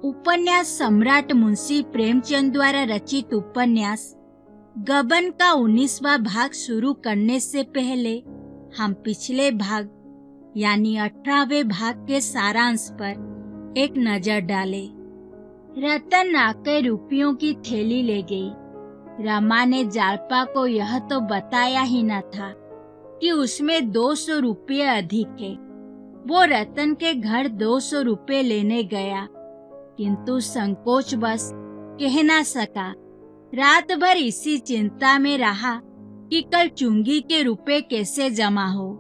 उपन्यास सम्राट मुंशी प्रेमचंद द्वारा रचित उपन्यास गबन का 19वां भाग शुरू करने से पहले हम पिछले भाग यानी 18वें भाग के सारांश पर एक नजर डालें। रतन आकर रुपयों की थैली ले गई। रमा ने जालपा को यह तो बताया ही न था कि उसमें 200 रुपये अधिक है। वो रतन के घर 200 रुपये लेने गया, किंतु संकोचवश कह ना सका। रात भर इसी चिंता में रहा कि कल चुंगी के रुपए कैसे जमा हो।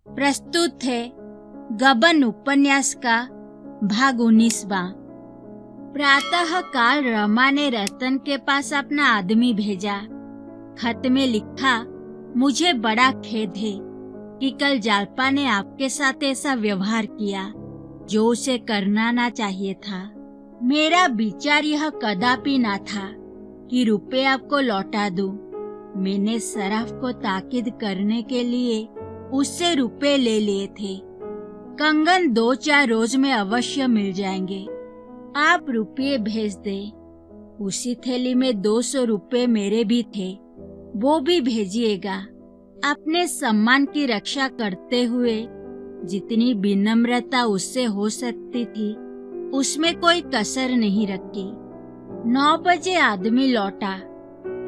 प्रस्तुत है गबन उपन्यास का भाग 19वां। प्रातः काल रमा ने रतन के पास अपना आदमी भेजा। खत में लिखा, मुझे बड़ा खेद है कि कल जालपा ने आपके साथ ऐसा व्यवहार किया जो उसे करना ना चाहिए था। मेरा विचार यह कदापि ना था कि रुपए आपको लौटा दूं। मैंने सराफ को ताकीद करने के लिए उससे रुपए ले लिए थे। कंगन 2-4 रोज में अवश्य मिल जाएंगे। आप रुपये भेज दें। उसी थैली में 200 रुपये मेरे भी थे, वो भी भेजिएगा। अपने सम्मान की रक्षा करते हुए जितनी विनम्रता उससे हो सकती थी उसमें कोई कसर नहीं रखी। 9 बजे आदमी लौटा।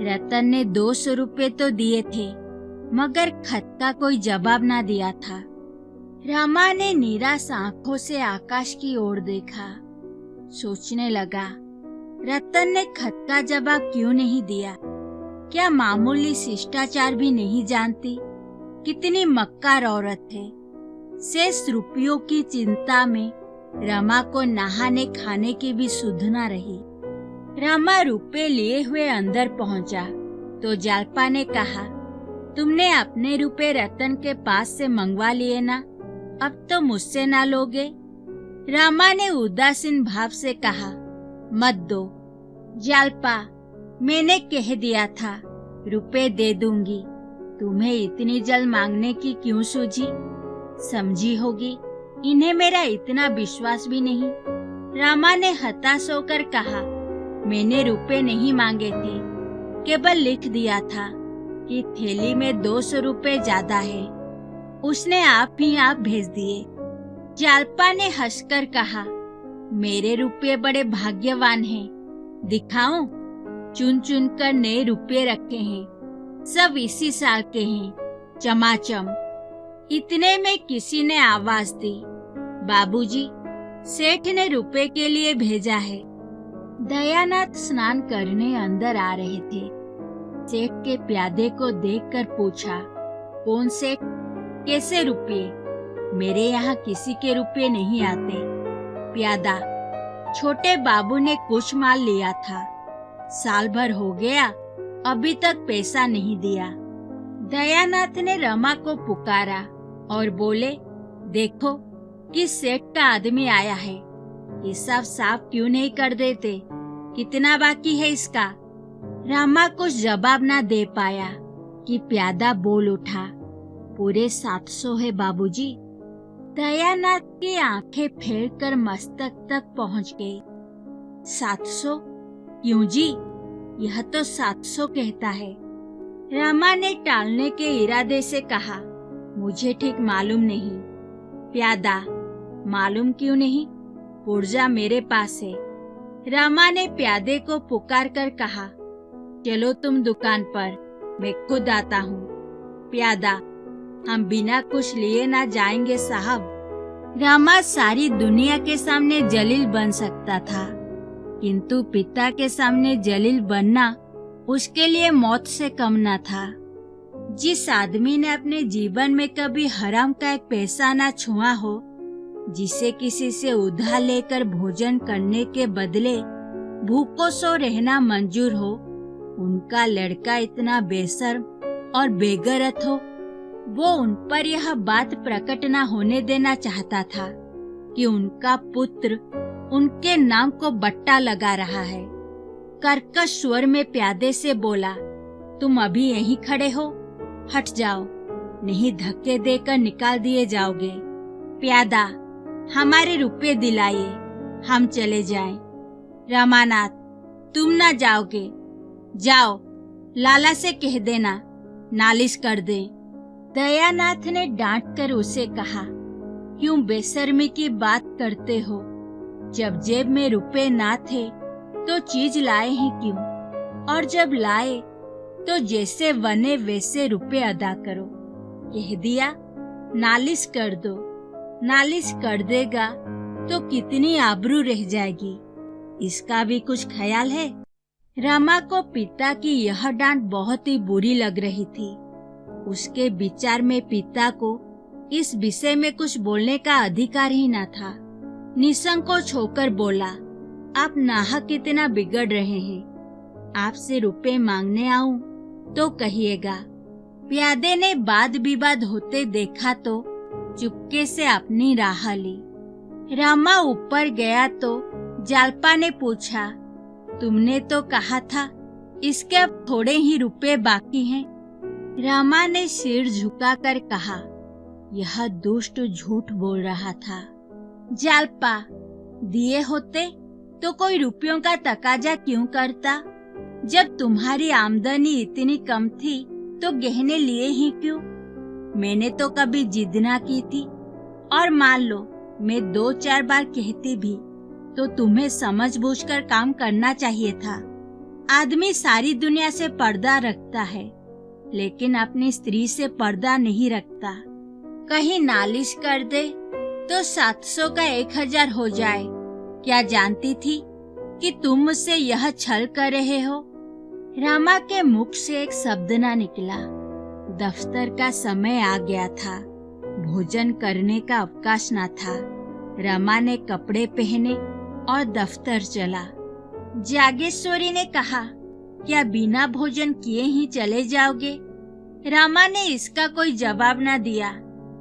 रतन ने 200 रुपये तो दिए थे, मगर खत का कोई जवाब ना दिया था। रमा ने निराश आंखों से आकाश की ओर देखा। सोचने लगा, रतन ने खत का जवाब क्यों नहीं दिया? क्या मामूली शिष्टाचार भी नहीं जानती? कितनी मक्कार औरत है। शेष रुपयों की चिंता में रमा को नहाने खाने की भी सुध न रही। रमा रुपए लिए हुए अंदर पहुंचा तो जालपा ने कहा, तुमने अपने रुपए रतन के पास से मंगवा लिए ना, अब तो मुझसे ना लोगे? रमा ने उदासीन भाव से कहा, मत दो जालपा, मैंने कह दिया था रुपए दे दूंगी। तुम्हें इतनी जल्द मांगने की क्यों सूझी? समझी होगी इन्हें मेरा इतना विश्वास भी नहीं। रमा ने हताश होकर कहा, मैंने रुपए नहीं मांगे थे, केवल लिख दिया था कि थैली में 200 रुपए ज्यादा है। उसने आप ही आप भेज दिए। जालपा ने हंसकर कहा, मेरे रुपये बड़े भाग्यवान हैं। दिखाऊं? चुन चुन कर नए रुपये रखे हैं, सब इसी साल के हैं, चमाचम। इतने में किसी ने आवाज दी, बाबूजी, सेठ ने रुपए के लिए भेजा है। दयानाथ स्नान करने अंदर आ रहे थे। सेठ के प्यादे को देखकर पूछा, कौन सेठ? कैसे रुपये? मेरे यहाँ किसी के रुपये नहीं आते। प्यादा, छोटे बाबू ने कुछ माल लिया था, साल भर हो गया, अभी तक पैसा नहीं दिया। दयानाथ ने रमा को पुकारा और बोले, देखो किस सेठ का आदमी आया है, हिसाब साफ क्यों नहीं कर देते? कितना बाकी है इसका? रमा कुछ जवाब ना दे पाया कि प्यादा बोल उठा, पूरे 700 है बाबूजी। दयानाथ की आंखें फेरकर मस्तक तक पहुंच गई। 700? क्यों जी? यह तो 700 कहता है। रमा ने टालने के इरादे से कहा, मुझे ठीक मालूम नहीं। प्यादा, मालूम क्यों नहीं? पुर्जा मेरे पास है। रमा ने प्यादे को पुकार कर कहा, चलो तुम दुकान पर, मैं खुद आता हूँ। प्यादा, हम बिना कुछ लिए ना जाएंगे साहब। रमा सारी दुनिया के सामने जलील बन सकता था, किंतु पिता के सामने जलील बनना उसके लिए मौत से कम न था। जिस आदमी ने अपने जीवन में कभी हराम का एक पैसा ना छुआ हो, जिसे किसी से उधार लेकर भोजन करने के बदले भूखों सो रहना मंजूर हो, उनका लड़का इतना बेशर्म और बेगैरत हो, वो उन पर यह बात प्रकट न होने देना चाहता था कि उनका पुत्र उनके नाम को बट्टा लगा रहा है। कर्कश स्वर में प्यादे से बोला, तुम अभी यहीं खड़े हो, हट जाओ, नहीं धक्के देकर निकाल दिए जाओगे। प्यादा, हमारे रुपए दिलाइए, हम चले जाएं। रमानाथ, तुम ना जाओगे, जाओ, लाला से कह देना नालिश कर दे। दयानाथ ने डांट कर उसे कहा, क्यों बेशर्मी की बात करते हो? जब जेब में रुपए ना थे तो चीज लाए ही क्यों? और जब लाए तो जैसे बने वैसे रुपए अदा करो। कह दिया नालिश कर दो। नालिश कर देगा तो कितनी आबरू रह जाएगी, इसका भी कुछ ख्याल है? रमा को पिता की यह डांट बहुत ही बुरी लग रही थी। उसके विचार में पिता को इस विषय में कुछ बोलने का अधिकार ही न था। निसंकोच होकर बोला, आप नाहक कितना बिगड़ रहे हैं। आपसे रुपए मांगने आऊं तो कहिएगा। प्यादे ने वाद विवाद होते देखा तो चुपके से अपनी राह ली। रामा ऊपर गया तो जालपा ने पूछा, तुमने तो कहा था इसके अब थोड़े ही रुपए बाकी हैं। रामा ने सिर झुकाकर कहा, यह दुष्ट झूठ बोल रहा था। जालपा, दिए होते तो कोई रुपयों का तकाजा क्यों करता? जब तुम्हारी आमदनी इतनी कम थी तो गहने लिए ही क्यों? मैंने तो कभी जिद ना की थी, और मान लो मैं 2-4 बार कहती भी तो तुम्हें समझबूझकर काम करना चाहिए था। आदमी सारी दुनिया से पर्दा रखता है, लेकिन अपनी स्त्री से पर्दा नहीं रखता। कहीं नालिश कर दे तो 700 का 1000 हो जाए। क्या जानती थी कि तुम मुझसे यह छल कर रहे हो? रामा के मुख से एक शब्द ना निकला। दफ्तर का समय आ गया था, भोजन करने का अवकाश न था। रमा ने कपड़े पहने और दफ्तर चला। जागेश्वरी ने कहा, क्या बिना भोजन किए ही चले जाओगे? रामा ने इसका कोई जवाब न दिया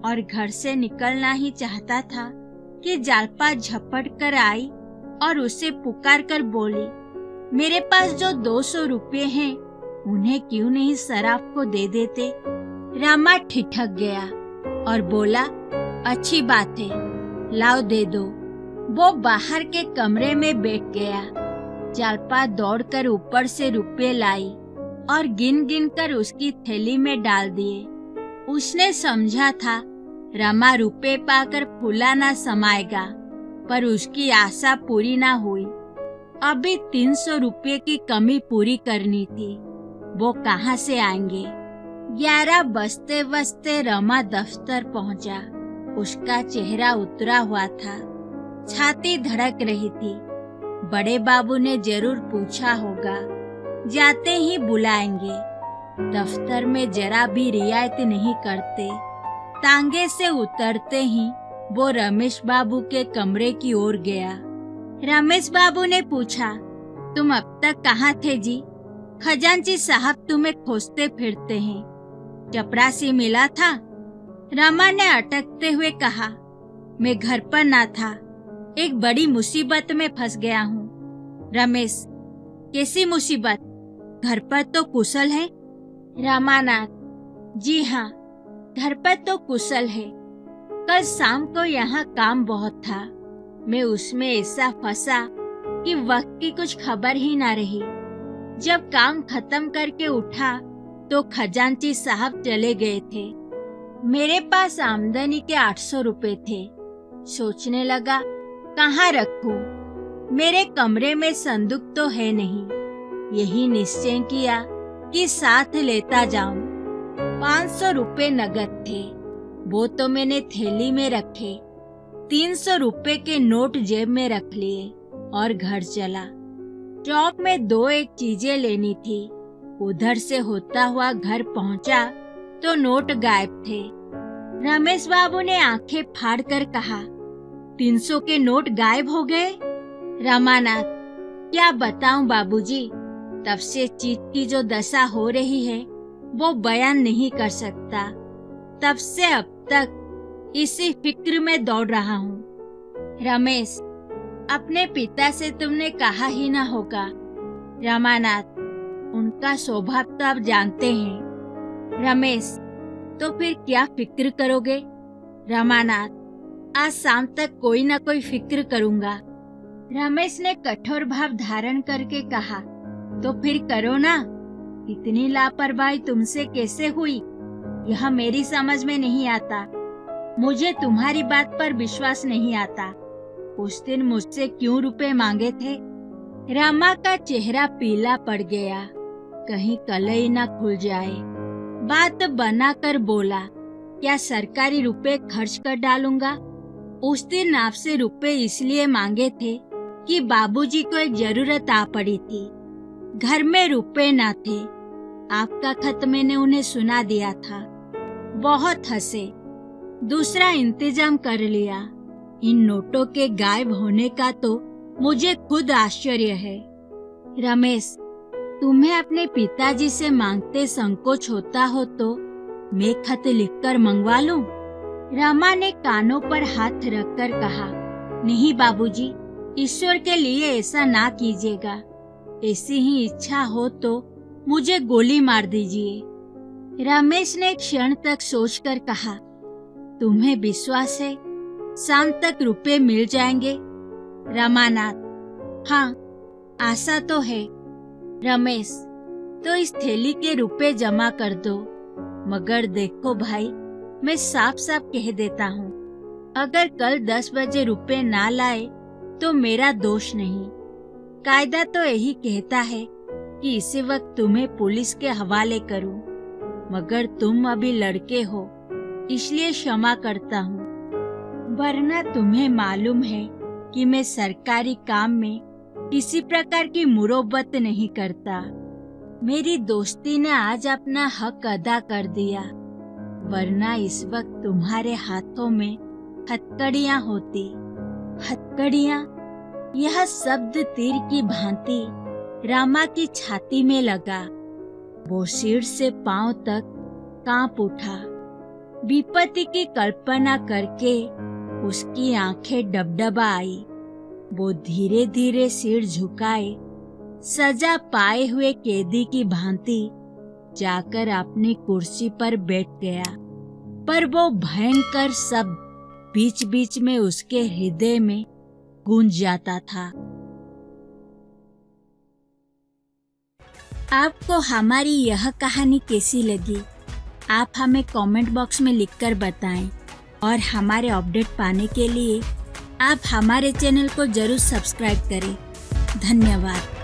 और घर से निकलना ही चाहता था कि जालपा झपट कर आई और उसे पुकार कर बोली, मेरे पास जो 200 रुपये हैं उन्हें क्यों नहीं सराफ को दे देते? रामा ठिठक गया और बोला, अच्छी बात है, लाओ दे दो। वो बाहर के कमरे में बैठ गया। जालपा दौड़कर ऊपर से रुपये लाई और गिन गिन कर उसकी थैली में डाल दिए। उसने समझा था रमा रुपये पाकर फूला ना समाएगा, पर उसकी आशा पूरी ना हुई। अभी 300 रुपये की कमी पूरी करनी थी, वो कहाँ से आएंगे? 11 बजते बजते रमा दफ्तर पहुंचा। उसका चेहरा उतरा हुआ था, छाती धड़क रही थी। बड़े बाबू ने जरूर पूछा होगा, जाते ही बुलाएंगे। दफ्तर में जरा भी रियायत नहीं करते। तांगे से उतरते ही वो रमेश बाबू के कमरे की ओर गया। रमेश बाबू ने पूछा, तुम अब तक कहाँ थे जी? खजांची साहब तुम्हें खोजते फिरते हैं। चपरासी मिला था? रमा ने अटकते हुए कहा, मैं घर पर ना था, एक बड़ी मुसीबत में फंस गया हूँ। रमेश, कैसी मुसीबत? घर पर तो कुशल है? रामानाथ, जी हाँ, घर पर तो कुशल है। कल शाम को यहाँ काम बहुत था, मैं उसमें ऐसा फंसा कि वक्त की कुछ खबर ही ना रही। जब काम खत्म करके उठा तो खजांची साहब चले गए थे। मेरे पास आमदनी के 800 रुपए थे। सोचने लगा कहाँ रखूं? मेरे कमरे में संदूक तो है नहीं। यही निश्चय किया कि साथ लेता जाऊं। 500 रुपए नगद थे, वो तो मैंने थैली में रखे। 300 रुपए के नोट जेब में रख लिए और घर चला। चौक में 2-1 चीजें लेनी थी। उधर से होता हुआ घर पहुंचा तो नोट गायब थे। रमेश बाबू ने आंखें फाड़कर कहा, 300 के नोट गायब हो गए? रामानाथ, क्या बताऊं बाबूजी, तब से चित्त की जो दशा हो रही है वो बयान नहीं कर सकता। तब से अब तक इसी फिक्र में दौड़ रहा हूँ। रमेश, अपने पिता से तुमने कहा ही ना होगा। रामानाथ, उनका स्वभाव तो आप जानते हैं। रमेश, तो फिर क्या फिक्र करोगे? रमानाथ, आज शाम तक कोई ना कोई फिक्र करूंगा। रमेश ने कठोर भाव धारण करके कहा, तो फिर करो ना। इतनी लापरवाही तुमसे कैसे हुई, यह मेरी समझ में नहीं आता। मुझे तुम्हारी बात पर विश्वास नहीं आता। उस दिन मुझसे क्यों रुपए मांगे थे? रमा का चेहरा पीला पड़ गया, कहीं कलई न खुल जाए। बात बनाकर बोला, क्या सरकारी रुपए खर्च कर डालूंगा? उस दिन आपसे रुपए इसलिए मांगे थे कि बाबूजी को एक जरूरत आ पड़ी थी। घर में रुपए ना थे। आपका खत मैंने उन्हें सुना दिया था। बहुत हंसे। दूसरा इंतजाम कर लिया। इन नोटों के गायब होने का तो मुझे खुद आश्चर्य है। रमेश, तुम्हें अपने पिताजी से मांगते संकोच होता हो तो मैं खत लिखकर मंगवा लूं? रमा ने कानों पर हाथ रखकर कहा, नहीं बाबूजी, ईश्वर के लिए ऐसा ना कीजिएगा। ऐसी ही इच्छा हो तो मुझे गोली मार दीजिए। रमेश ने एक क्षण तक सोचकर कहा, तुम्हें विश्वास है शाम तक रुपए मिल जाएंगे? रमानाथ, हाँ, आशा तो है। रमेश, तो इस थैली के रुपए जमा कर दो। मगर देखो भाई, मैं साफ साफ कह देता हूँ, अगर कल 10 बजे रुपए ना लाए तो मेरा दोष नहीं। कायदा तो यही कहता है कि इसी वक्त तुम्हें पुलिस के हवाले करूं, मगर तुम अभी लड़के हो इसलिए क्षमा करता हूँ। वरना तुम्हें मालूम है कि मैं सरकारी काम में किसी प्रकार की मुरब्बत नहीं करता। मेरी दोस्ती ने आज अपना हक अदा कर दिया, वरना इस वक्त तुम्हारे हाथों में हथकड़ियां होती। हथकड़ियां, यह शब्द तीर की भांति रामा की छाती में लगा। वो सिर से पांव तक कांप उठा। विपत्ति की कल्पना करके उसकी आंखें डबडबा आई। वो धीरे धीरे सिर झुकाए सजा पाए हुए कैदी की भांति जाकर अपनी कुर्सी पर बैठ गया। पर वो भयंकर शब्द बीच बीच में उसके हृदय में गूंज जाता था। आपको हमारी यह कहानी कैसी लगी, आप हमें कमेंट बॉक्स में लिखकर बताएं। और हमारे अपडेट पाने के लिए आप हमारे चैनल को जरूर सब्सक्राइब करें। धन्यवाद।